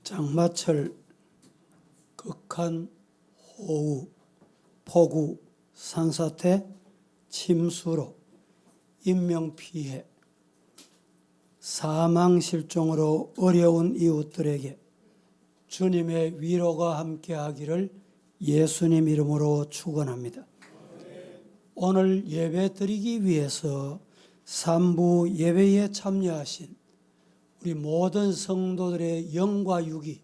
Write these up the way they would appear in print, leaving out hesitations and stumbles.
장마철 극한 호우, 폭우, 산사태, 침수로 인명피해, 사망실종으로 어려운 이웃들에게 주님의 위로가 함께하기를 예수님 이름으로 축원합니다. 오늘 예배 드리기 위해서 3부 예배에 참여하신 우리 모든 성도들의 영과 육이,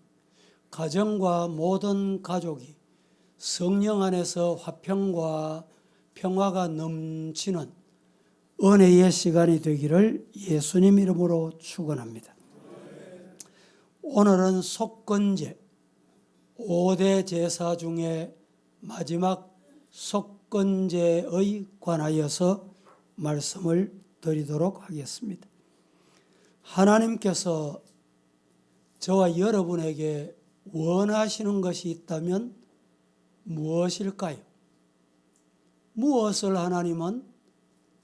가정과 모든 가족이 성령 안에서 화평과 평화가 넘치는 은혜의 시간이 되기를 예수님 이름으로 축원합니다. 오늘은 속건제, 5대 제사 중에 마지막 속건제에 관하여서 말씀을 드리도록 하겠습니다. 하나님께서 저와 여러분에게 원하시는 것이 있다면 무엇일까요? 무엇을 하나님은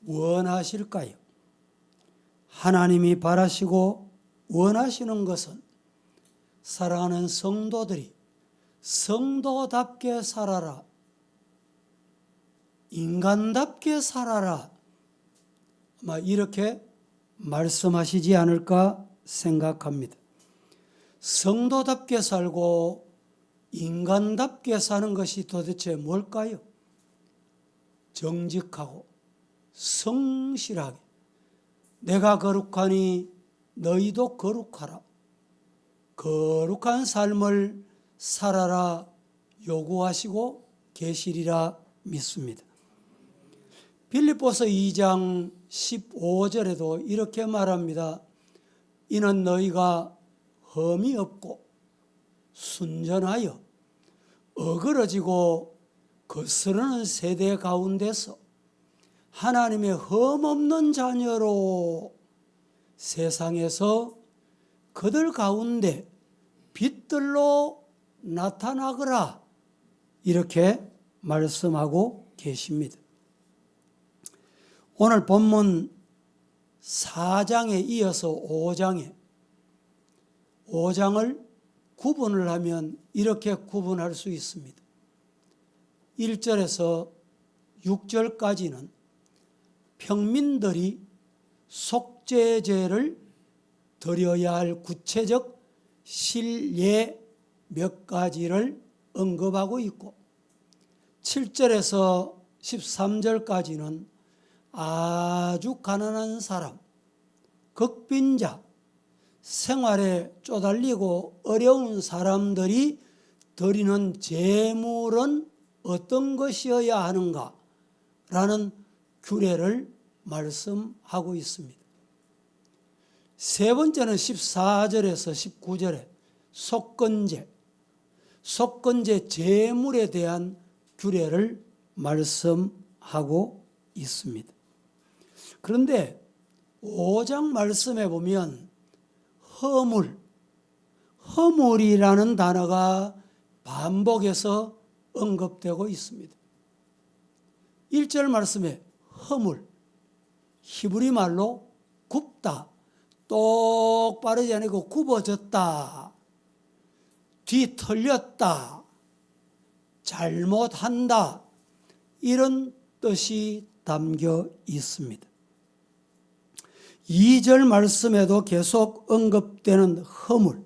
원하실까요? 하나님이 바라시고 원하시는 것은 사랑하는 성도들이 성도답게 살아라, 인간답게 살아라, 아마 이렇게 말씀하시지 않을까 생각합니다. 성도답게 살고 인간답게 사는 것이 도대체 뭘까요? 정직하고 성실하게, 내가 거룩하니 너희도 거룩하라, 거룩한 삶을 살아라 요구하시고 계시리라 믿습니다. 빌립보서 2장 15절에도 이렇게 말합니다. 이는 너희가 흠이 없고 순전하여 어그러지고 거스르는 세대 가운데서 하나님의 흠없는 자녀로 세상에서 그들 가운데 빛들로 나타나거라, 이렇게 말씀하고 계십니다. 오늘 본문 4장에 이어서 5장을 구분을 하면 이렇게 구분할 수 있습니다. 1절에서 6절까지는 평민들이 속죄제를 드려야 할 구체적 실례 몇 가지를 언급하고 있고, 7절에서 13절까지는 아주 가난한 사람, 극빈자, 생활에 쪼달리고 어려운 사람들이 드리는 제물은 어떤 것이어야 하는가 라는 규례를 말씀하고 있습니다. 세 번째는 14절에서 19절에 속건제 제물에 대한 규례를 말씀하고 있습니다. 그런데 5장 말씀에 보면 허물이라는 단어가 반복해서 언급되고 있습니다. 1절 말씀에 허물, 히브리 말로 굽다, 똑바르지 않고 굽어졌다, 뒤틀렸다, 잘못한다, 이런 뜻이 담겨 있습니다. 2절 말씀에도 계속 언급되는 허물,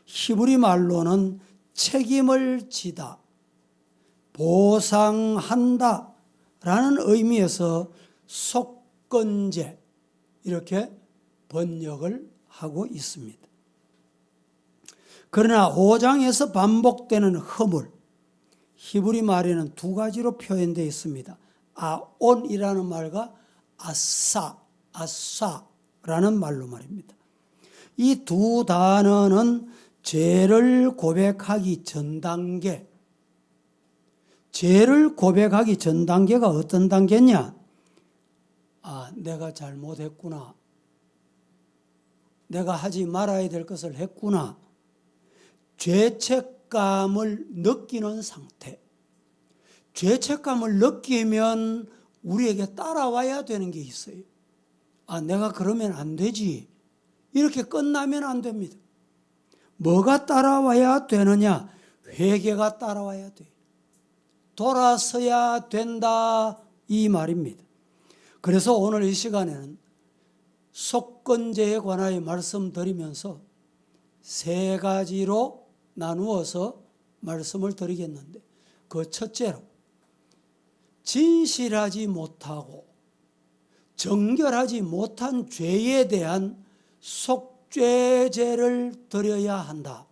히브리 말로는 책임을 지다, 보상한다 라는 의미에서 속건제, 이렇게 번역을 하고 있습니다. 그러나 5장에서 반복되는 허물, 히브리 말에는 두 가지로 표현되어 있습니다. 아온이라는 말과 아사라는 말로 말입니다. 이 두 단어는 죄를 고백하기 전 단계, 죄를 고백하기 전 단계가 어떤 단계냐? 내가 잘못했구나, 내가 하지 말아야 될 것을 했구나, 죄책감을 느끼는 상태. 죄책감을 느끼면 우리에게 따라와야 되는 게 있어요. 내가 그러면 안 되지, 이렇게 끝나면 안 됩니다. 뭐가 따라와야 되느냐? 회개가 따라와야 돼. 돌아서야 된다 이 말입니다. 그래서 오늘 이 시간에는 속건제에 관하여 말씀드리면서 세 가지로 나누어서 말씀을 드리겠는데, 그 첫째로 진실하지 못하고 정결하지 못한 죄에 대한 속죄제를 드려야 한다.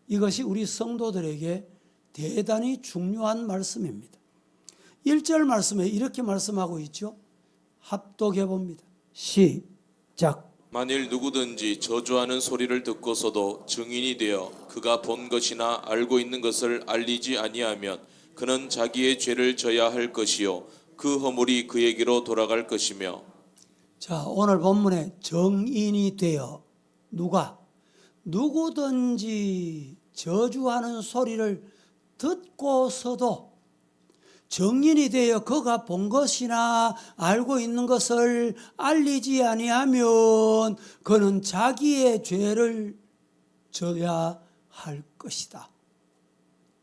이것이 우리 성도들에게 대단히 중요한 말씀입니다. 1절 말씀에 이렇게 말씀하고 있죠. 합독해 봅니다. 시작. 만일 누구든지 저주하는 소리를 듣고서도 증인이 되어 그가 본 것이나 알고 있는 것을 알리지 아니하면 그는 자기의 죄를 져야 할 것이요 그 허물이 그에게로 돌아갈 것이며. 자, 오늘 본문에 정인이 되어 누가? 누구든지 저주하는 소리를 듣고서도 정인이 되어 그가 본 것이나 알고 있는 것을 알리지 아니하면 그는 자기의 죄를 져야 할 것이다.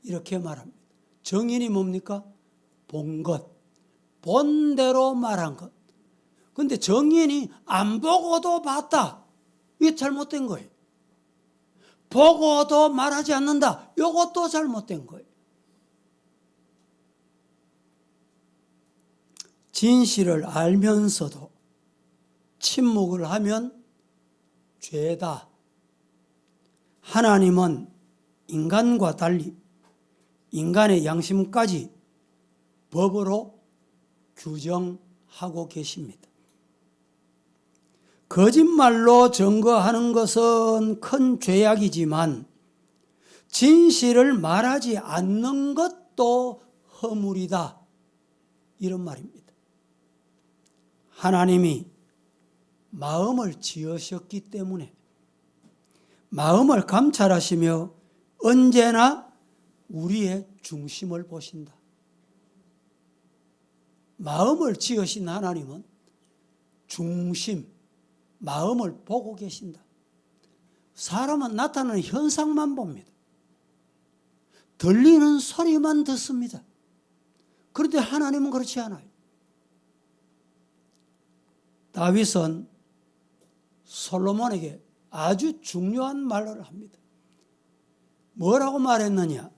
이렇게 말합니다. 정인이 뭡니까? 본 것, 본 대로 말한 것. 근데 정인이 안 보고도 봤다. 이게 잘못된 거예요. 보고도 말하지 않는다. 이것도 잘못된 거예요. 진실을 알면서도 침묵을 하면 죄다. 하나님은 인간과 달리 인간의 양심까지 법으로 규정하고 계십니다. 거짓말로 증거하는 것은 큰 죄악이지만 진실을 말하지 않는 것도 허물이다. 이런 말입니다. 하나님이 마음을 지으셨기 때문에 마음을 감찰하시며 언제나 우리의 중심을 보신다. 마음을 지으신 하나님은 중심, 마음을 보고 계신다. 사람은 나타나는 현상만 봅니다. 들리는 소리만 듣습니다. 그런데 하나님은 그렇지 않아요. 다윗은 솔로몬에게 아주 중요한 말을 합니다. 뭐라고 말했느냐?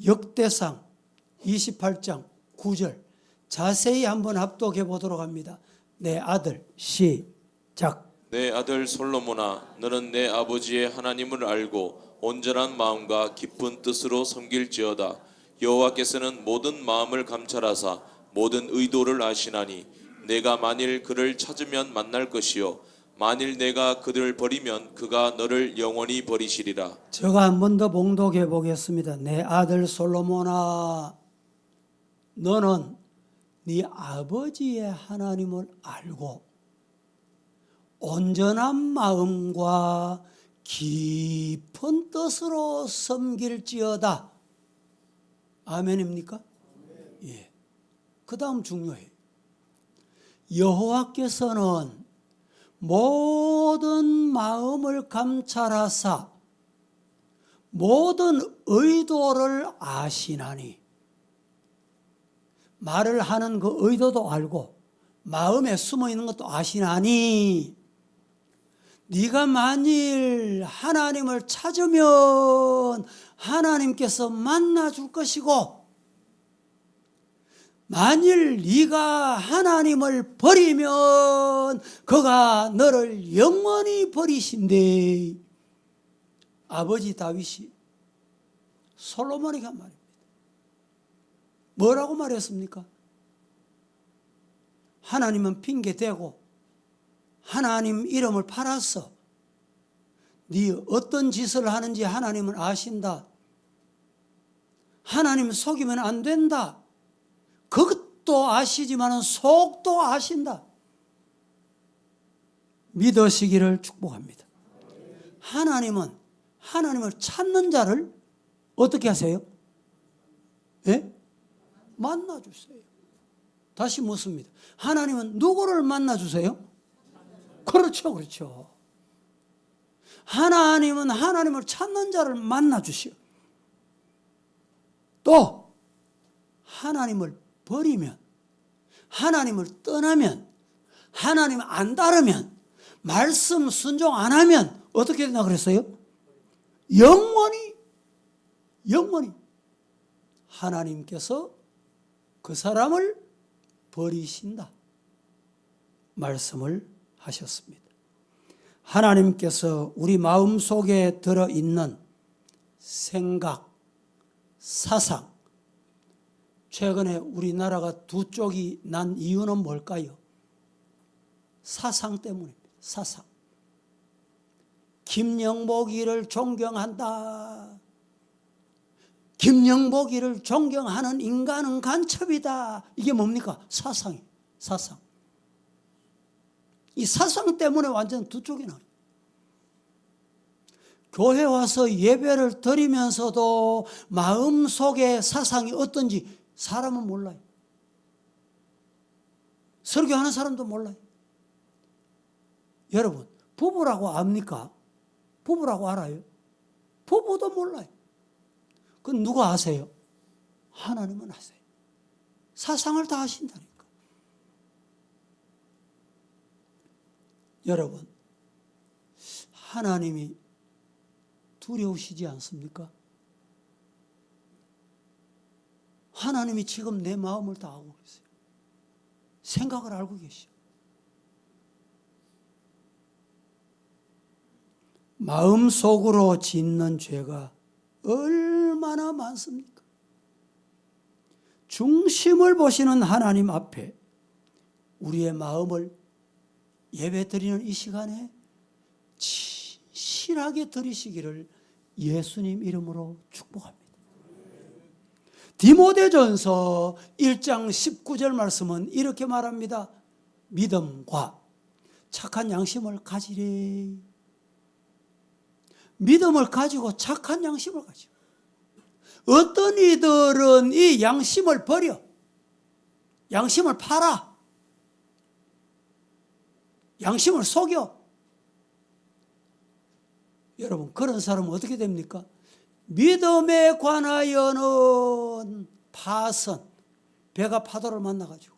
역대상 28장 9절 자세히 한번 합독해 보도록 합니다. 내 아들 시작. 내 아들 솔로몬아, 너는 내 아버지의 하나님을 알고 온전한 마음과 깊은 뜻으로 섬길지어다. 여호와께서는 모든 마음을 감찰하사 모든 의도를 아시나니 내가 만일 그를 찾으면 만날 것이요 만일 내가 그를 버리면 그가 너를 영원히 버리시리라. 제가 한 번 더 봉독해 보겠습니다. 내 아들 솔로몬아, 너는 네 아버지의 하나님을 알고 온전한 마음과 깊은 뜻으로 섬길지어다. 아멘입니까? 예. 그 다음 중요해요. 여호와께서는 모든 마음을 감찰하사 모든 의도를 아시나니, 말을 하는 그 의도도 알고 마음에 숨어 있는 것도 아시나니, 네가 만일 하나님을 찾으면 하나님께서 만나줄 것이고 만일 네가 하나님을 버리면 그가 너를 영원히 버리신대. 아버지 다윗이 솔로몬에게 한 말입니다. 뭐라고 말했습니까? 하나님은 핑계대고 하나님 이름을 팔았어. 네 어떤 짓을 하는지 하나님은 아신다. 하나님 속이면 안 된다. 그것도 아시지만 속도 아신다. 믿으시기를 축복합니다. 하나님은 하나님을 찾는 자를 어떻게 하세요? 예? 만나주세요. 다시 묻습니다. 하나님은 누구를 만나주세요? 그렇죠, 그렇죠. 하나님은 하나님을 찾는 자를 만나 주시오. 또 하나님을 버리면, 하나님을 떠나면, 하나님 안 따르면, 말씀 순종 안 하면 어떻게 된다 그랬어요? 영원히 하나님께서 그 사람을 버리신다 말씀을 하셨습니다. 하나님께서 우리 마음속에 들어있는 생각, 사상, 최근에 우리나라가 두 쪽이 난 이유는 뭘까요? 사상 때문입니다. 사상. 김영복이를 존경한다. 김영복이를 존경하는 인간은 간첩이다. 이게 뭡니까? 사상이에요. 사상. 이 사상 때문에 완전 두 쪽이 나와요. 교회 와서 예배를 드리면서도 마음속에 사상이 어떤지 사람은 몰라요. 설교하는 사람도 몰라요. 여러분, 부부라고 압니까? 부부라고 알아요? 부부도 몰라요. 그건 누가 아세요? 하나님은 아세요. 사상을 다 아신다니까. 여러분, 하나님이 두려우시지 않습니까? 하나님이 지금 내 마음을 다 알고 계세요. 생각을 알고 계시오. 마음속으로 짓는 죄가 얼마나 많습니까? 중심을 보시는 하나님 앞에 우리의 마음을 예배드리는 이 시간에 진실하게 드리시기를 예수님 이름으로 축복합니다. 디모데전서 1장 19절 말씀은 이렇게 말합니다. 믿음과 착한 양심을 가지래. 믿음을 가지고 착한 양심을 가지고. 어떤 이들은 이 양심을 버려. 양심을 팔아. 양심을 속여. 여러분, 그런 사람은 어떻게 됩니까? 믿음에 관하여는 파선. 배가 파도를 만나가지고,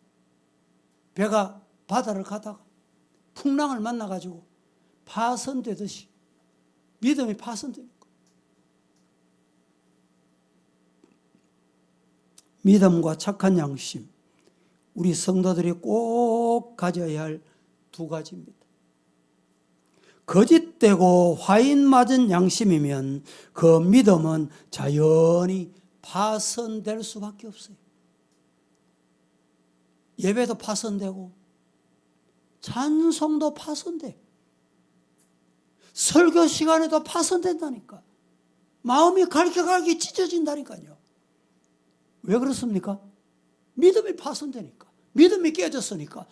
배가 바다를 가다가 풍랑을 만나가지고 파선되듯이 믿음이 파선됩니다. 믿음과 착한 양심, 우리 성도들이 꼭 가져야 할 두 가지입니다. 거짓되고 화인 맞은 양심이면 그 믿음은 자연히 파선될 수밖에 없어요. 예배도 파선되고 찬송도 파선돼. 설교 시간에도 파선된다니까. 마음이 갈기갈기 찢어진다니까요. 왜 그렇습니까? 믿음이 파손되니까. 믿음이 깨졌으니까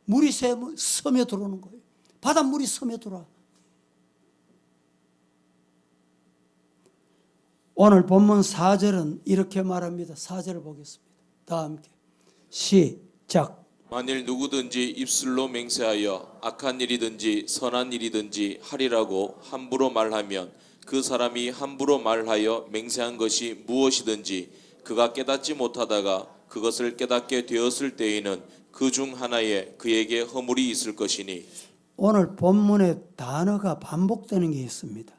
물이 섬에 들어오는 거예요. 바닷물이 섬에 들어와. 오늘 본문 4절은 이렇게 말합니다. 4절을 보겠습니다. 다 함께 시작. 만일 누구든지 입술로 맹세하여 악한 일이든지 선한 일이든지 하리라고 함부로 말하면 그 사람이 함부로 말하여 맹세한 것이 무엇이든지 그가 깨닫지 못하다가 그것을 깨닫게 되었을 때에는 그 중 하나에 그에게 허물이 있을 것이니. 오늘 본문에 단어가 반복되는 게 있습니다.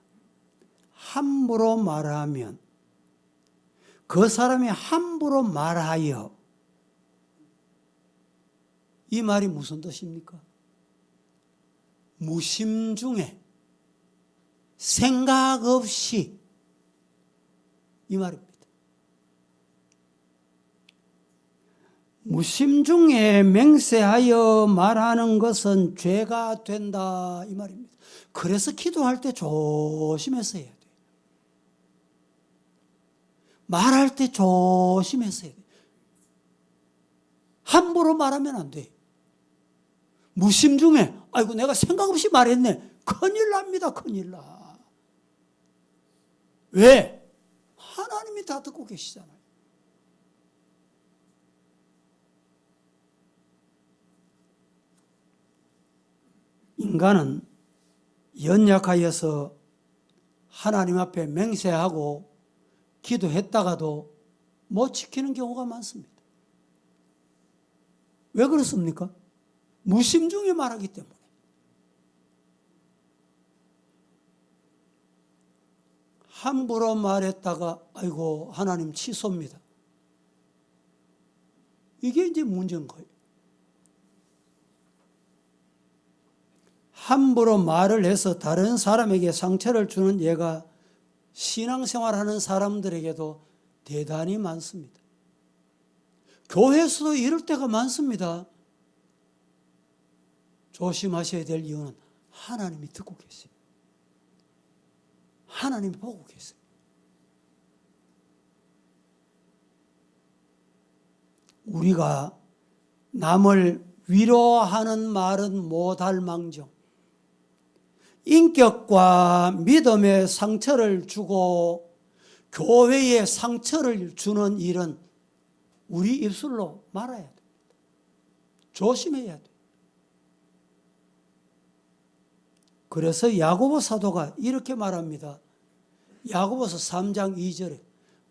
함부로 말하면, 그 사람이 함부로 말하여, 이 말이 무슨 뜻입니까? 무심중에 생각 없이, 이 말입니다. 무심중에 맹세하여 말하는 것은 죄가 된다, 이 말입니다. 그래서 기도할 때 조심해서 해야 돼요. 말할 때 조심해서 해야 돼요. 함부로 말하면 안 돼요. 무심중에, 아이고 내가 생각 없이 말했네. 큰일 납니다. 큰일 나. 왜? 하나님이 다 듣고 계시잖아요. 인간은 연약하여서 하나님 앞에 맹세하고 기도했다가도 못 지키는 경우가 많습니다. 왜 그렇습니까? 무심 중에 말하기 때문에. 함부로 말했다가 아이고 하나님 취소입니다. 이게 이제 문제인 거예요. 함부로 말을 해서 다른 사람에게 상처를 주는 예가 신앙생활하는 사람들에게도 대단히 많습니다. 교회에서도 이럴 때가 많습니다. 조심하셔야 될 이유는 하나님이 듣고 계세요. 하나님이 보고 계세요. 우리가 남을 위로하는 말은 못할 망정 인격과 믿음에 상처를 주고 교회에 상처를 주는 일은 우리 입술로 말아야 됩니다. 조심해야 돼요. 그래서 야고보 사도가 이렇게 말합니다. 야고보서 3장 2절에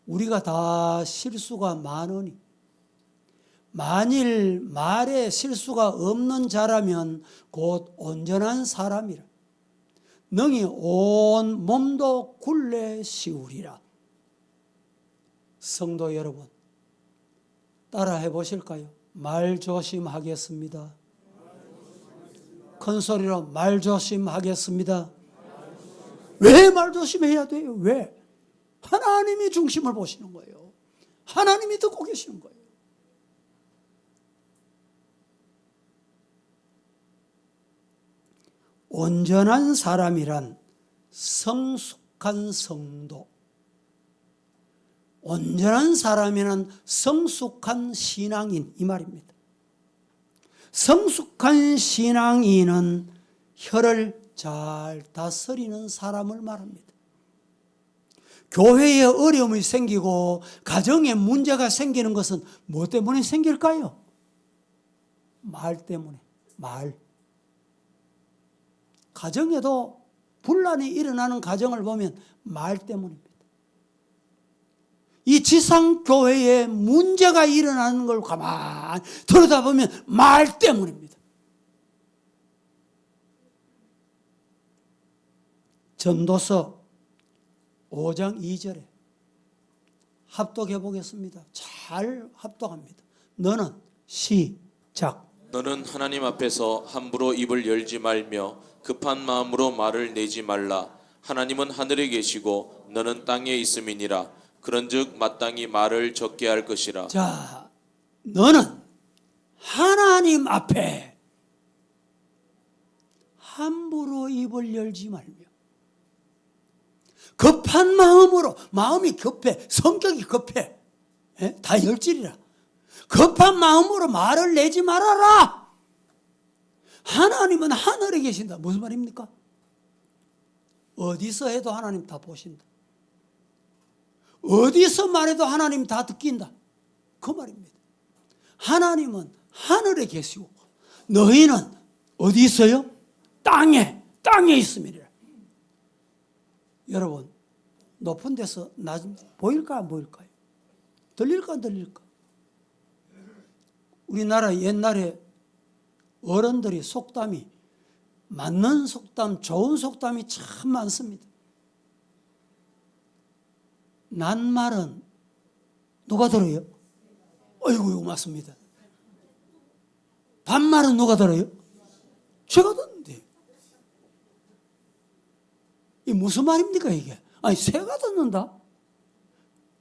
우리가 다 실수가 많으니 만일 말에 실수가 없는 자라면 곧 온전한 사람이라 능히 온 몸도 굴레 씌우리라. 성도 여러분 따라해 보실까요? 말 조심하겠습니다. 큰 소리로 말 조심하겠습니다. 왜 말 조심해야 돼요? 왜? 하나님이 중심을 보시는 거예요. 하나님이 듣고 계시는 거예요. 온전한 사람이란 성숙한 성도, 온전한 사람이란 성숙한 신앙인 이 말입니다. 성숙한 신앙인은 혀를 잘 다스리는 사람을 말합니다. 교회에 어려움이 생기고 가정에 문제가 생기는 것은 무엇 때문에 생길까요? 말 때문에. 말. 가정에도 분란이 일어나는 가정을 보면 말 때문입니다. 이 지상교회에 문제가 일어나는 걸 가만히 들여다보면 말 때문입니다. 전도서 5장 2절에 합독해 보겠습니다. 잘 합독합니다. 너는 시작. 너는 하나님 앞에서 함부로 입을 열지 말며 급한 마음으로 말을 내지 말라. 하나님은 하늘에 계시고 너는 땅에 있음이니라. 그런즉 마땅히 말을 적게 할 것이라. 자, 너는 하나님 앞에 함부로 입을 열지 말며 급한 마음으로, 마음이 급해, 성격이 급해, 다 열질이라. 급한 마음으로 말을 내지 말아라. 하나님은 하늘에 계신다. 무슨 말입니까? 어디서 해도 하나님 다 보신다. 어디서 말해도 하나님 다 듣긴다. 그 말입니다. 하나님은 하늘에 계시고 너희는 어디 있어요? 땅에 있음이라. 여러분 높은 데서 보일까 안 보일까요? 들릴까 안 들릴까? 우리나라 옛날에 어른들이 속담이 맞는 속담, 좋은 속담이 참 많습니다. 난 말은 누가 들어요? 어이구 이거 맞습니다. 반말은 누가 들어요? 제가 듣는데. 이 무슨 말입니까 이게? 아니 새가 듣는다?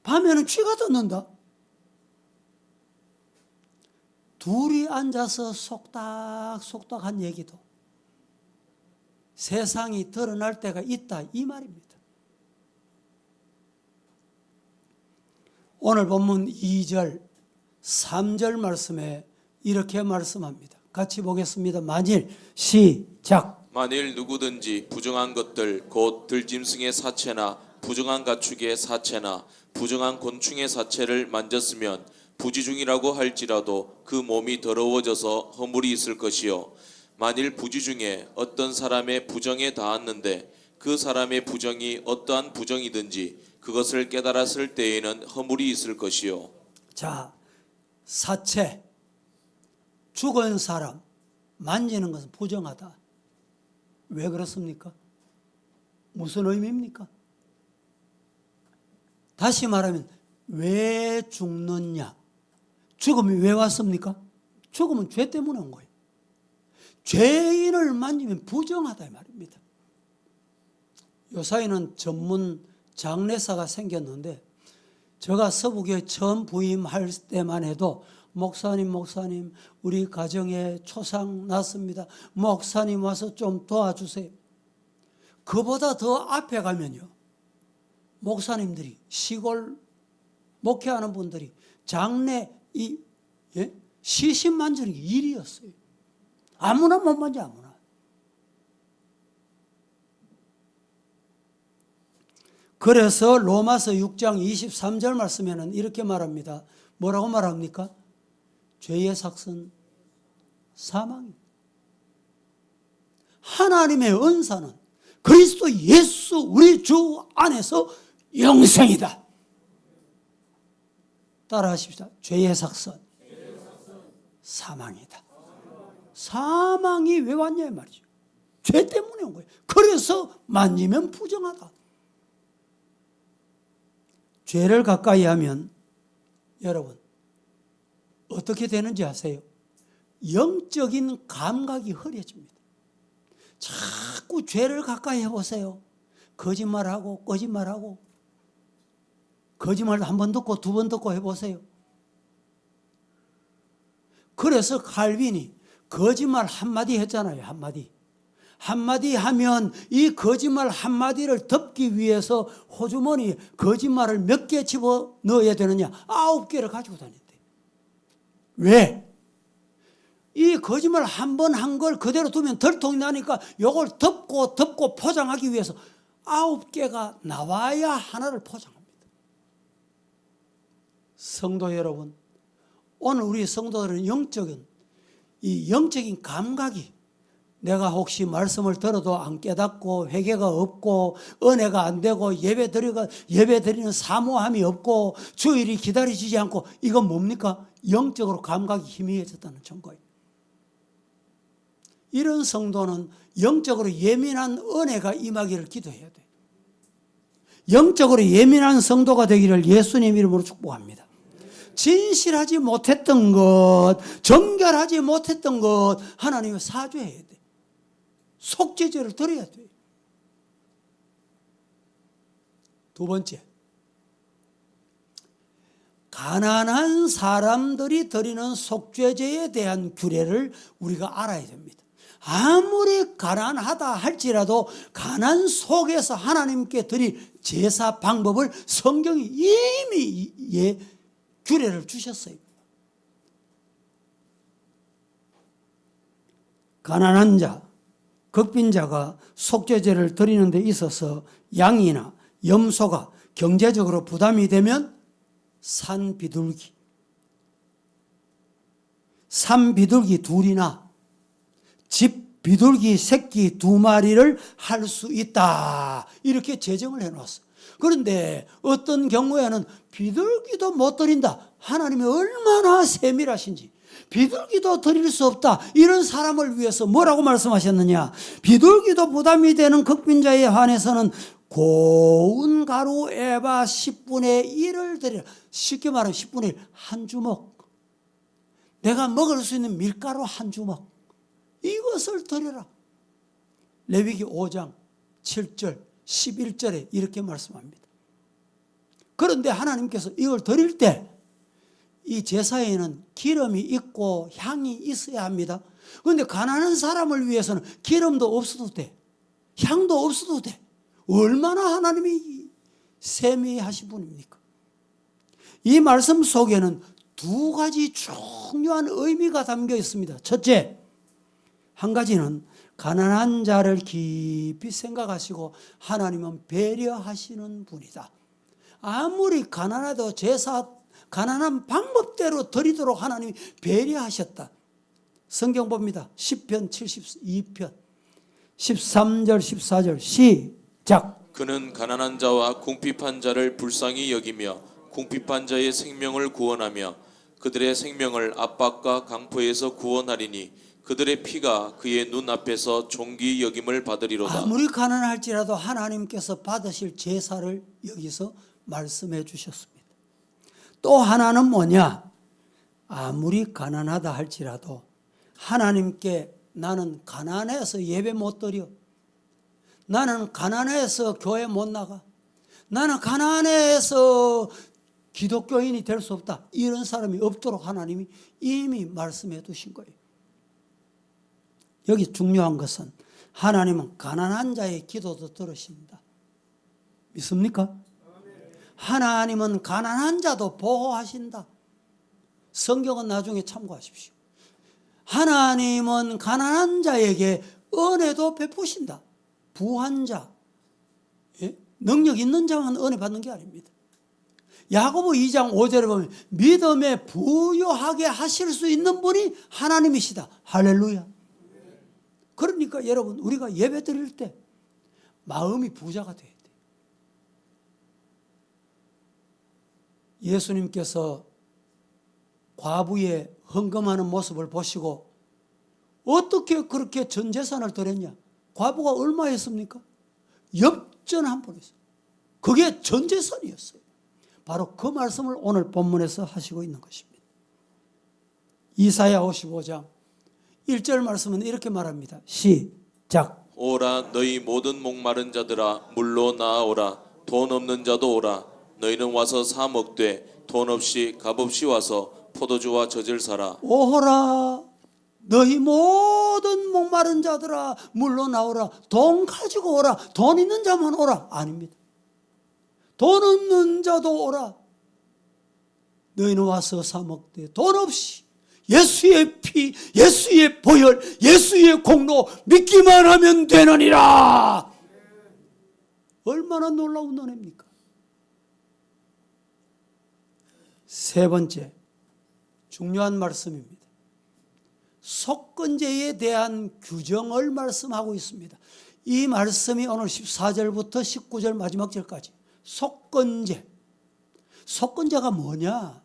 밤에는 쥐가 듣는다? 둘이 앉아서 속닥속닥한 얘기도 세상이 드러날 때가 있다 이 말입니다. 오늘 본문 2절, 3절 말씀에 이렇게 말씀합니다. 같이 보겠습니다. 만일 시작. 만일 누구든지 부정한 것들 곧 들짐승의 사체나 부정한 가축의 사체나 부정한 곤충의 사체를 만졌으면 부지중이라고 할지라도 그 몸이 더러워져서 허물이 있을 것이요 만일 부지 중에 어떤 사람의 부정에 닿았는데 그 사람의 부정이 어떠한 부정이든지 그것을 깨달았을 때에는 허물이 있을 것이요. 자, 사체, 죽은 사람 만지는 것은 부정하다. 왜 그렇습니까? 무슨 의미입니까? 다시 말하면 왜 죽느냐? 죽음이 왜 왔습니까? 죽음은 죄 때문에 온 거예요. 죄인을 만지면 부정하다 이 말입니다. 요사이는 전문 장례사가 생겼는데 제가 서부교회 처음 부임할 때만 해도 목사님 우리 가정에 초상 났습니다. 목사님 와서 좀 도와주세요. 그보다 더 앞에 가면요, 목사님들이 시골 목회하는 분들이 장례 시신 만지는 게 일이었어요. 아무나 못 만져, 아무나. 그래서 로마서 6장 23절 말씀에는 이렇게 말합니다. 뭐라고 말합니까? 죄의 삭은 사망입니다. 하나님의 은사는 그리스도 예수 우리 주 안에서 영생이다. 따라하십시다. 죄의 삭은 사망이다. 사망이 왜 왔냐 이 말이죠. 죄 때문에 온 거예요. 그래서 만지면 부정하다. 죄를 가까이 하면 여러분 어떻게 되는지 아세요? 영적인 감각이 흐려집니다. 자꾸 죄를 가까이 해보세요. 거짓말하고 거짓말 한 번 듣고 두 번 듣고 해보세요. 그래서 칼빈이 거짓말 한마디 했잖아요. 한마디 하면 이 거짓말 한마디를 덮기 위해서 호주머니에 거짓말을 몇 개 집어넣어야 되느냐? 9개를 가지고 다녔대. 왜? 이 거짓말 한 번 한 걸 그대로 두면 덜통이 나니까 이걸 덮고 포장하기 위해서 9개가 나와야 하나를 포장합니다. 성도 여러분, 오늘 우리 성도들은 영적인 감각이, 내가 혹시 말씀을 들어도 안 깨닫고 회개가 없고 은혜가 안 되고 예배 드리는 사모함이 없고 주일이 기다려지지 않고, 이건 뭡니까? 영적으로 감각이 희미해졌다는 증거예요. 이런 성도는 영적으로 예민한 은혜가 임하기를 기도해야 돼요. 영적으로 예민한 성도가 되기를 예수님 이름으로 축복합니다. 진실하지 못했던 것, 정결하지 못했던 것 하나님을 사죄해야 돼. 속죄제를 드려야 돼. 두 번째, 가난한 사람들이 드리는 속죄제에 대한 규례를 우리가 알아야 됩니다. 아무리 가난하다 할지라도 가난 속에서 하나님께 드릴 제사 방법을 성경이 이미 규례를 주셨어요. 가난한 자, 극빈자가 속죄제를 드리는 데 있어서 양이나 염소가 경제적으로 부담이 되면 산 비둘기 둘이나 집 비둘기 새끼 2마리를 할 수 있다. 이렇게 제정을 해놓았어요. 그런데 어떤 경우에는 비둘기도 못 드린다. 하나님이 얼마나 세밀하신지. 비둘기도 드릴 수 없다. 이런 사람을 위해서 뭐라고 말씀하셨느냐? 비둘기도 부담이 되는 극빈자에 한해서는 고운 가루 에바 10분의 1을 드리라. 쉽게 말하면 10분의 1, 한 주먹. 내가 먹을 수 있는 밀가루 한 주먹. 이것을 드려라. 레위기 5장 7절 11절에 이렇게 말씀합니다. 그런데 하나님께서 이걸 드릴 때 이 제사에는 기름이 있고 향이 있어야 합니다. 그런데 가난한 사람을 위해서는 기름도 없어도 돼. 향도 없어도 돼. 얼마나 하나님이 세미하신 분입니까? 이 말씀 속에는 2가지 중요한 의미가 담겨 있습니다. 첫째, 한 가지는 가난한 자를 깊이 생각하시고 하나님은 배려하시는 분이다. 아무리 가난해도 가난한 방법대로 드리도록 하나님이 배려하셨다. 성경 봅니다. 시편 72편 13절 14절 시작. 그는 가난한 자와 궁핍한 자를 불쌍히 여기며 궁핍한 자의 생명을 구원하며 그들의 생명을 압박과 강포에서 구원하리니 그들의 피가 그의 눈앞에서 존귀 여김을 받으리로다. 아무리 가난할지라도 하나님께서 받으실 제사를 여기서 말씀해 주셨습니다. 또 하나는 뭐냐? 아무리 가난하다 할지라도 하나님께 나는 가난해서 예배 못 드려. 나는 가난해서 교회 못 나가. 나는 가난해서 기독교인이 될 수 없다. 이런 사람이 없도록 하나님이 이미 말씀해 두신 거예요. 여기 중요한 것은 하나님은 가난한 자의 기도도 들으신다. 믿습니까? 하나님은 가난한 자도 보호하신다. 성경은 나중에 참고하십시오. 하나님은 가난한 자에게 은혜도 베푸신다. 부한 자, 능력 있는 자만 은혜 받는 게 아닙니다. 야고보 2장 5절에 보면 믿음에 부유하게 하실 수 있는 분이 하나님이시다. 할렐루야. 그러니까 여러분, 우리가 예배 드릴 때 마음이 부자가 돼야 돼요. 예수님께서 과부의 헌금하는 모습을 보시고 어떻게 그렇게 전 재산을 드렸냐? 과부가 얼마 했습니까? 엽전 한 번 했어요. 그게 전 재산이었어요. 바로 그 말씀을 오늘 본문에서 하시고 있는 것입니다. 이사야 55장 1절 말씀은 이렇게 말합니다. 시작. 오라 너희 모든 목마른 자들아 물로 나아오라. 돈 없는 자도 오라. 너희는 와서 사 먹되 돈 없이 값없이 와서 포도주와 젖을 사라. 오호라 너희 모든 목마른 자들아 물로 나오라. 돈 가지고 오라. 돈 있는 자만 오라. 아닙니다. 돈 없는 자도 오라. 너희는 와서 사 먹되 돈 없이 예수의 피, 예수의 보혈, 예수의 공로 믿기만 하면 되느니라. 얼마나 놀라운 은혜입니까? 세 번째, 중요한 말씀입니다. 속건제에 대한 규정을 말씀하고 있습니다. 이 말씀이 오늘 14절부터 19절 마지막 절까지. 속건제. 속건제가 뭐냐?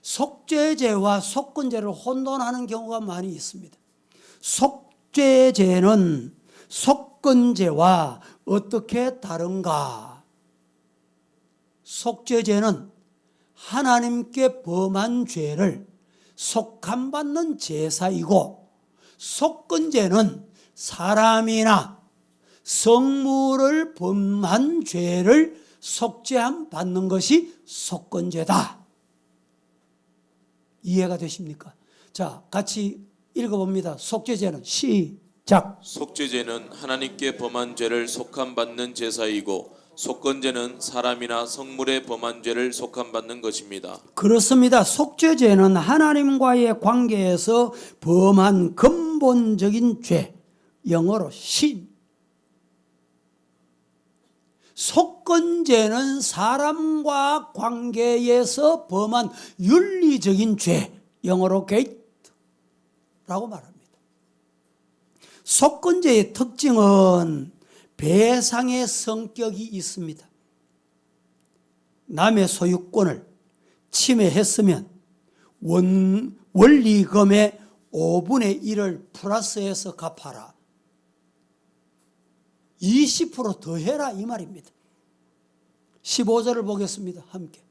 속죄제와 속건제를 혼돈하는 경우가 많이 있습니다. 속죄제는 속건제와 어떻게 다른가? 속죄제는 하나님께 범한 죄를 속함받는 제사이고, 속건제는 사람이나 성물을 범한 죄를 속죄함 받는 것이 속건제다. 이해가 되십니까? 자, 같이 읽어봅니다. 속죄제는 시작. 속죄제는 하나님께 범한 죄를 속함 받는 제사이고 속건제는 사람이나 성물에 범한 죄를 속함 받는 것입니다. 그렇습니다. 속죄제는 하나님과의 관계에서 범한 근본적인 죄, 영어로 sin. 속건제는 사람과 관계에서 범한 윤리적인 죄, 영어로 gate라고 말합니다. 속건제의 특징은 배상의 성격이 있습니다. 남의 소유권을 침해했으면 원리금의 5분의 1을 플러스해서 갚아라. 20% 더해라 이 말입니다. 15절을 보겠습니다. 함께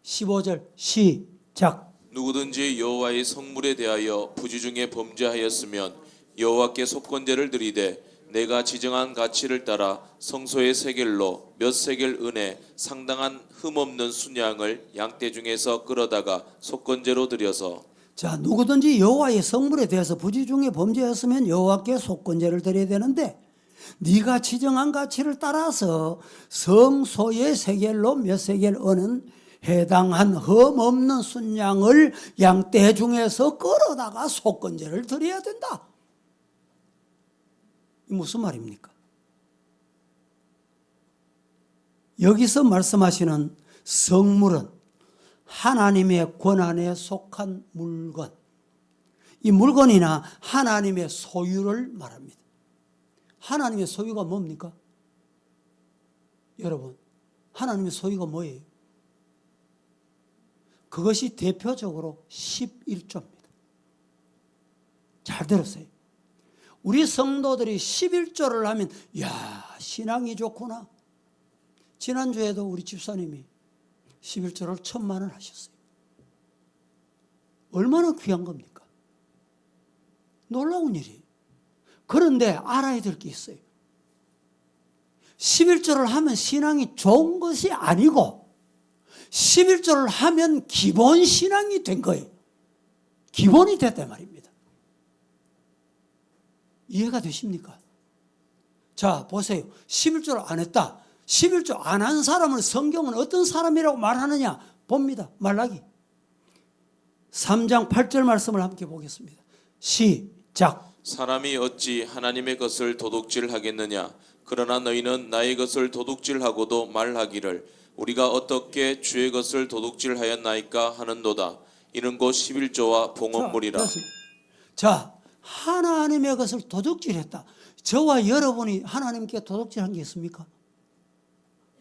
15절 시작. 누구든지 여호와의 성물에 대하여 부지중에 범죄하였으면 여호와께 속건제를 드리되 내가 지정한 가치를 따라 성소의 세겔로 몇 세겔 은에 상당한 흠없는 순양을 양떼 중에서 끌어다가 속건제로 드려서. 자, 누구든지 여호와의 성물에 대해서 부지중에 범죄했으면 여호와께 속건제를 드려야 되는데, 네가 지정한 가치를 따라서 성소의 세겔로 몇 세겔 은은 해당한 흠없는 순양을 양떼 중에서 끌어다가 속건제를 드려야 된다. 이 무슨 말입니까? 여기서 말씀하시는 성물은 하나님의 권한에 속한 물건, 이 물건이나 하나님의 소유를 말합니다. 하나님의 소유가 뭡니까? 여러분, 하나님의 소유가 뭐예요? 그것이 대표적으로 11조입니다. 잘 들었어요. 우리 성도들이 11조를 하면 야, 신앙이 좋구나. 지난주에도 우리 집사님이 11조를 1,000만 원 하셨어요. 얼마나 귀한 겁니까? 놀라운 일이에요. 그런데 알아야 될 게 있어요. 11조를 하면 신앙이 좋은 것이 아니고 11조를 하면 기본 신앙이 된 거예요. 기본이 됐단 말입니다. 이해가 되십니까? 자, 보세요. 11조를 안 했다. 11조 안 한 사람을 성경은 어떤 사람이라고 말하느냐 봅니다. 말라기 3장 8절 말씀을 함께 보겠습니다. 시작. 사람이 어찌 하나님의 것을 도둑질하겠느냐? 그러나 너희는 나의 것을 도둑질하고도 말하기를 우리가 어떻게 주의 것을 도둑질하였나이까 하는도다. 이는 곧 11조와 봉헌물이라. 자, 하나님의 것을 도둑질했다. 저와 여러분이 하나님께 도둑질한 게 있습니까?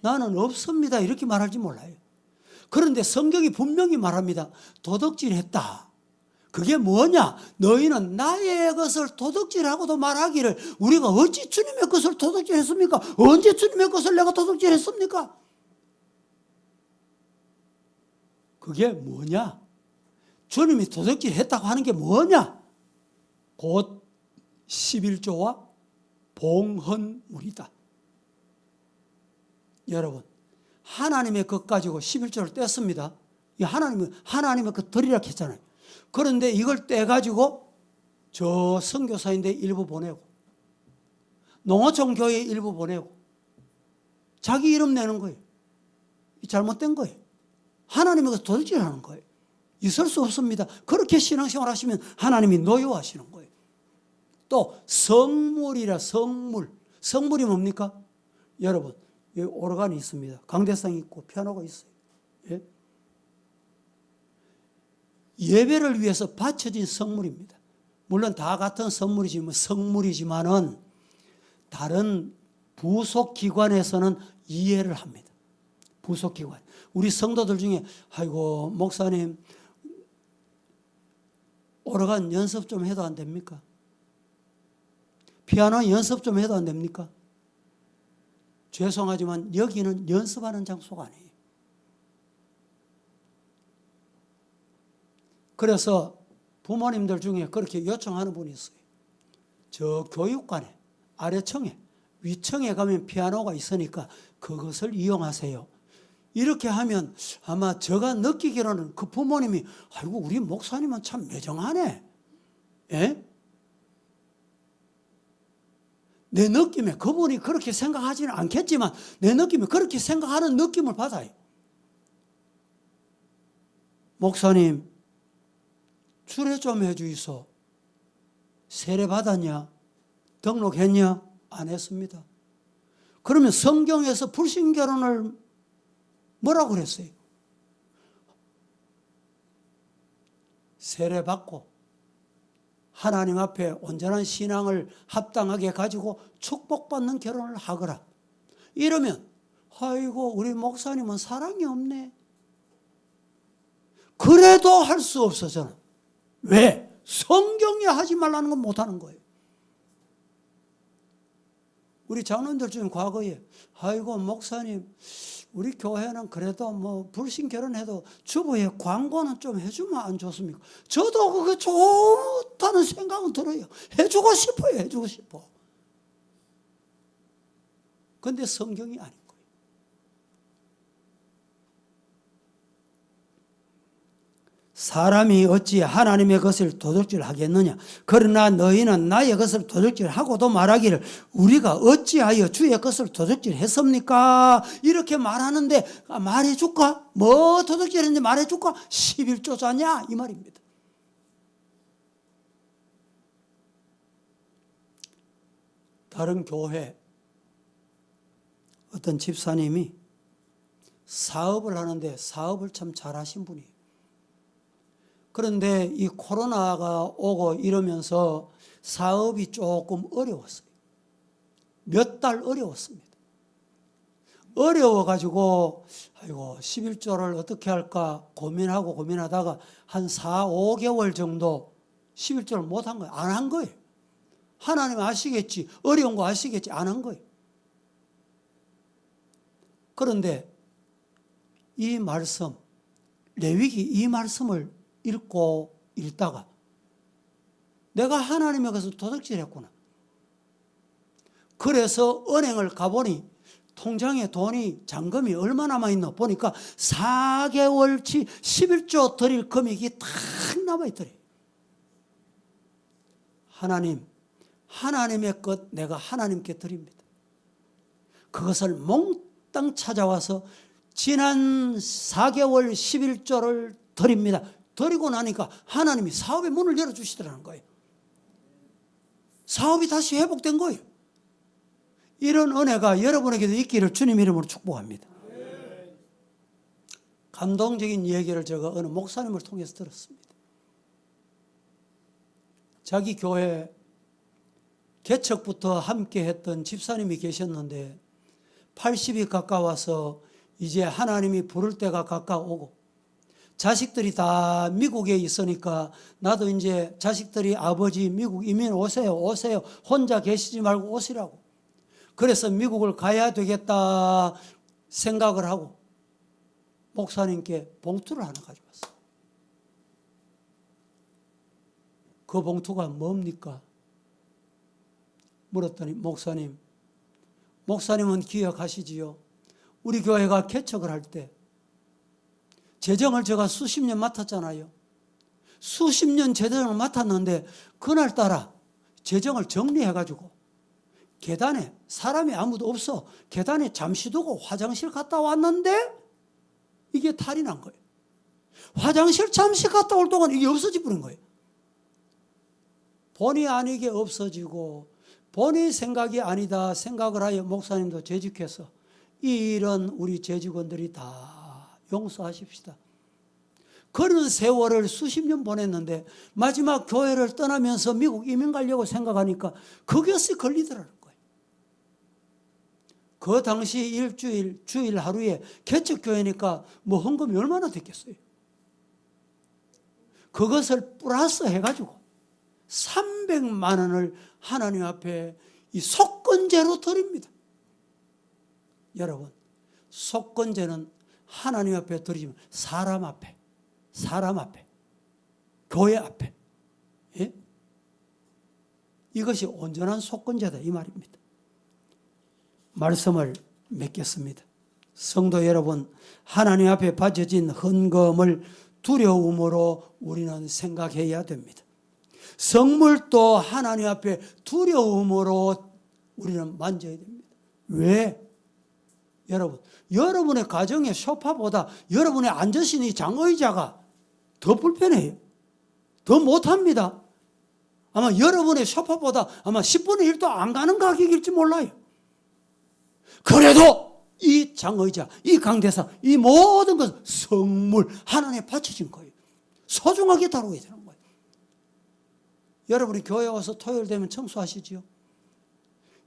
나는 없습니다. 이렇게 말할지 몰라요. 그런데 성경이 분명히 말합니다. 도둑질했다. 그게 뭐냐? 너희는 나의 것을 도둑질하고도 말하기를 우리가 어찌 주님의 것을 도둑질했습니까? 언제 주님의 것을 내가 도둑질했습니까? 그게 뭐냐? 주님이 도둑질했다고 하는 게 뭐냐? 곧 11조와 봉헌물이다. 여러분, 하나님의 것 가지고 11조를 뗐습니다. 하나님의 것 드리라 했잖아요. 그런데 이걸 떼가지고 저 선교사인데 일부 보내고 농어촌 교회 일부 보내고 자기 이름 내는 거예요. 잘못된 거예요. 하나님의 것 도둑질하는 거예요. 있을 수 없습니다. 그렇게 신앙생활 하시면 하나님이 노여워하시는 거예요. 또 성물이라 성물. 성물이 뭡니까? 여러분, 여기 오르간이 있습니다. 강대상이 있고 피아노가 있어요. 예? 예배를 위해서 바쳐진 성물입니다. 물론 다 같은 성물이지만은 다른 부속 기관에서는 이해를 합니다. 부속 기관. 우리 성도들 중에 아이고 목사님 오르간 연습 좀 해도 안 됩니까? 피아노 연습 좀 해도 안 됩니까? 죄송하지만 여기는 연습하는 장소가 아니에요. 그래서 부모님들 중에 그렇게 요청하는 분이 있어요. 저 교육관에, 아래층에, 위층에 가면 피아노가 있으니까 그것을 이용하세요. 이렇게 하면 아마 제가 느끼기로는 그 부모님이 아이고 우리 목사님은 참 매정하네. 예? 내 느낌에 그분이 그렇게 생각하지는 않겠지만 내 느낌에 그렇게 생각하는 느낌을 받아요. 목사님 주례 좀 해주이소. 세례 받았냐? 등록했냐? 안 했습니다. 그러면 성경에서 불신결혼을 뭐라고 그랬어요? 세례 받고 하나님 앞에 온전한 신앙을 합당하게 가지고 축복받는 결혼을 하거라. 이러면 아이고 우리 목사님은 사랑이 없네. 그래도 할 수 없어 저는. 왜? 성경이 하지 말라는 건 못하는 거예요. 우리 장로님들 중에 과거에 아이고 목사님 우리 교회는 그래도 뭐 불신 결혼해도 주부의 광고는 좀 해주면 안 좋습니까? 저도 그게 좋다는 생각은 들어요. 해주고 싶어요. 해주고 싶어. 그런데 성경이 아닌 거예요. 사람이 어찌 하나님의 것을 도둑질하겠느냐? 그러나 너희는 나의 것을 도둑질하고도 말하기를 우리가 어찌하여 주의 것을 도둑질했습니까? 이렇게 말하는데 말해줄까? 뭐 도둑질했는지 말해줄까? 11조자냐? 이 말입니다. 다른 교회 어떤 집사님이 사업을 하는데 사업을 참 잘하신 분이에요. 그런데 이 코로나가 오고 이러면서 사업이 조금 어려웠어요. 몇 달 어려웠습니다. 어려워가지고 아이고 11조를 어떻게 할까 고민하다가 한 4, 5개월 정도 11조를 못한 거예요. 안 한 거예요. 하나님 아시겠지. 어려운 거 아시겠지. 안 한 거예요. 그런데 이 말씀, 레위기 이 말씀을 읽다가 내가 하나님의 것을 도둑질했구나. 그래서 은행을 가보니 통장에 돈이 잔금이 얼마 남아있나 보니까 4개월치 11조 드릴 금액이 딱 남아있더래. 하나님의 것 내가 하나님께 드립니다. 그것을 몽땅 찾아와서 지난 4개월 11조를 드립니다. 드리고 나니까 하나님이 사업의 문을 열어주시더라는 거예요. 사업이 다시 회복된 거예요. 이런 은혜가 여러분에게도 있기를 주님 이름으로 축복합니다. 감동적인 얘기를 제가 어느 목사님을 통해서 들었습니다. 자기 교회 개척부터 함께 했던 집사님이 계셨는데 80이 가까워서 이제 하나님이 부를 때가 가까우고 자식들이 다 미국에 있으니까 나도 이제 자식들이 아버지 미국 이민 오세요 혼자 계시지 말고 오시라고. 그래서 미국을 가야 되겠다 생각을 하고 목사님께 봉투를 하나 가져왔어요. 그 봉투가 뭡니까? 물었더니 목사님은 기억하시지요? 우리 교회가 개척을 할 때 재정을 제가 수십 년 맡았잖아요. 수십 년 재정을 맡았는데 그날따라 재정을 정리해가지고 계단에 사람이 아무도 없어 계단에 잠시 두고 화장실 갔다 왔는데 이게 탈이 난 거예요. 화장실 잠시 갔다 올 동안 이게 없어져 버린 거예요. 본의 아니게 없어지고 본인 생각이 아니다 생각을 하여 목사님도 재직해서 이런 우리 재직원들이 다 용서하십시다. 그런 세월을 수십 년 보냈는데 마지막 교회를 떠나면서 미국 이민 가려고 생각하니까 그것이 걸리더라는 거예요. 그 당시 주일 하루에 개척교회니까 뭐 헌금이 얼마나 됐겠어요. 그것을 플러스 해가지고 300만 원을 하나님 앞에 이 속건제로 드립니다. 여러분, 속건제는 하나님 앞에 드리지만 사람 앞에, 교회 앞에, 예? 이것이 온전한 속건제다 이 말입니다. 말씀을 맺겠습니다. 성도 여러분, 하나님 앞에 바쳐진 헌금을 두려움으로 우리는 생각해야 됩니다. 성물도 하나님 앞에 두려움으로 우리는 만져야 됩니다. 왜? 여러분의 가정의 소파보다 여러분의 앉으신 이 장의자가 더 불편해요. 더 못합니다. 아마 여러분의 소파보다 아마 10분의 1도 안 가는 가격일지 몰라요. 그래도 이 장의자, 이 강대상, 이 모든 것은 성물 하나님에 바쳐진 거예요. 소중하게 다루어야 되는 거예요. 여러분이 교회 와서 토요일 되면 청소하시지요?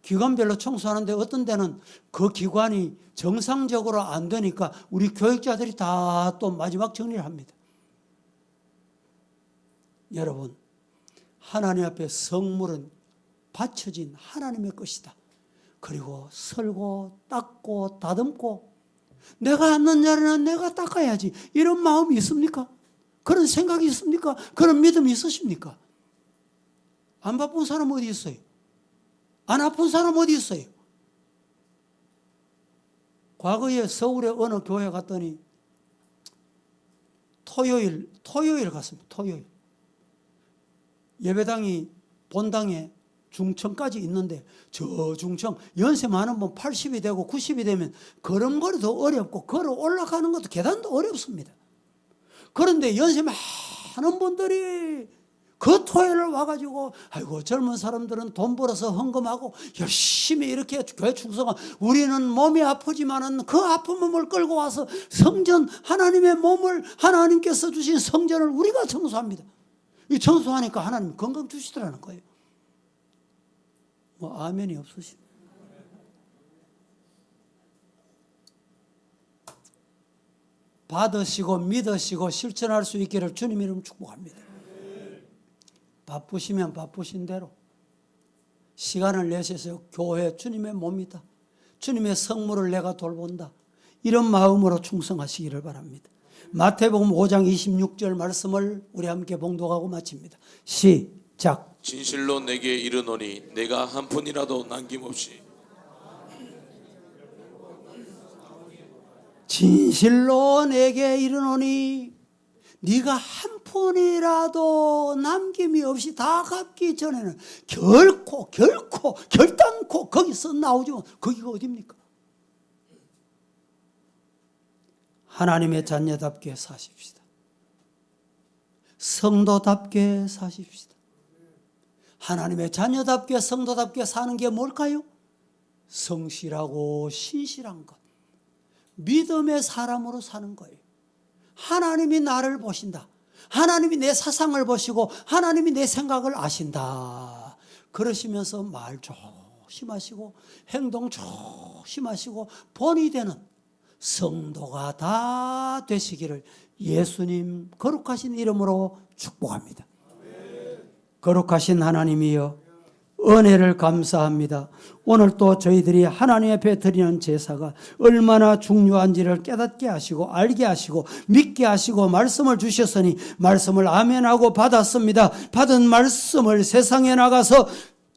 기관별로 청소하는데 어떤 데는 그 기관이 정상적으로 안 되니까 우리 교육자들이 다 또 마지막 정리를 합니다. 여러분, 하나님 앞에 성물은 바쳐진 하나님의 것이다. 그리고 설고 닦고 다듬고 내가 앉는 자리는 내가 닦아야지 이런 마음이 있습니까? 그런 생각이 있습니까? 그런 믿음이 있으십니까? 안 바쁜 사람 어디 있어요? 안 아픈 사람 어디 있어요? 과거에 서울에 어느 교회 갔더니 토요일 갔습니다. 토요일. 예배당이 본당에 중청까지 있는데 저 중청 연세 많은 분 80이 되고 90이 되면 걸음걸이도 어렵고 걸어 올라가는 것도 계단도 어렵습니다. 그런데 연세 많은 분들이 그 토요일을 와가지고 아이고 젊은 사람들은 돈 벌어서 헌금하고 열심히 이렇게 교회 충성하고 우리는 몸이 아프지만은 그 아픈 몸을 끌고 와서 성전 하나님의 몸을 하나님께서 주신 성전을 우리가 청소합니다. 이 청소하니까 하나님 건강 주시더라는 거예요. 뭐 아멘이 없으시네. 받으시고 믿으시고 실천할 수 있기를 주님 이름 축복합니다. 바쁘시면 바쁘신 대로 시간을 내셔서 교회 주님의 몸이다. 주님의 성물을 내가 돌본다. 이런 마음으로 충성하시기를 바랍니다. 마태복음 5장 26절 말씀을 우리 함께 봉독하고 마칩니다. 시작. 진실로 내게 이르노니 내가 한 푼이라도 남김없이 진실로 내게 이르노니 네가 한 푼이라도 남김이 없이 다 갚기 전에는 결코 결단코 거기서 나오지 못. 거기가 어디입니까? 하나님의 자녀답게 사십시다. 성도답게 사십시다. 하나님의 자녀답게 성도답게 사는 게 뭘까요? 성실하고 신실한 것. 믿음의 사람으로 사는 거예요. 하나님이 나를 보신다. 하나님이 내 사상을 보시고 하나님이 내 생각을 아신다. 그러시면서 말 조심하시고 행동 조심하시고 본이 되는 성도가 다 되시기를 예수님 거룩하신 이름으로 축복합니다. 거룩하신 하나님이여 은혜를 감사합니다. 오늘 또 저희들이 하나님 앞에 드리는 제사가 얼마나 중요한지를 깨닫게 하시고 알게 하시고 믿게 하시고 말씀을 주셨으니 말씀을 아멘하고 받았습니다. 받은 말씀을 세상에 나가서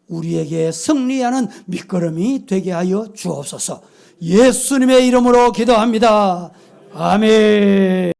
우리에게 승리하는 밑거름이 되게 하여 주옵소서. 예수님의 이름으로 기도합니다. 아멘.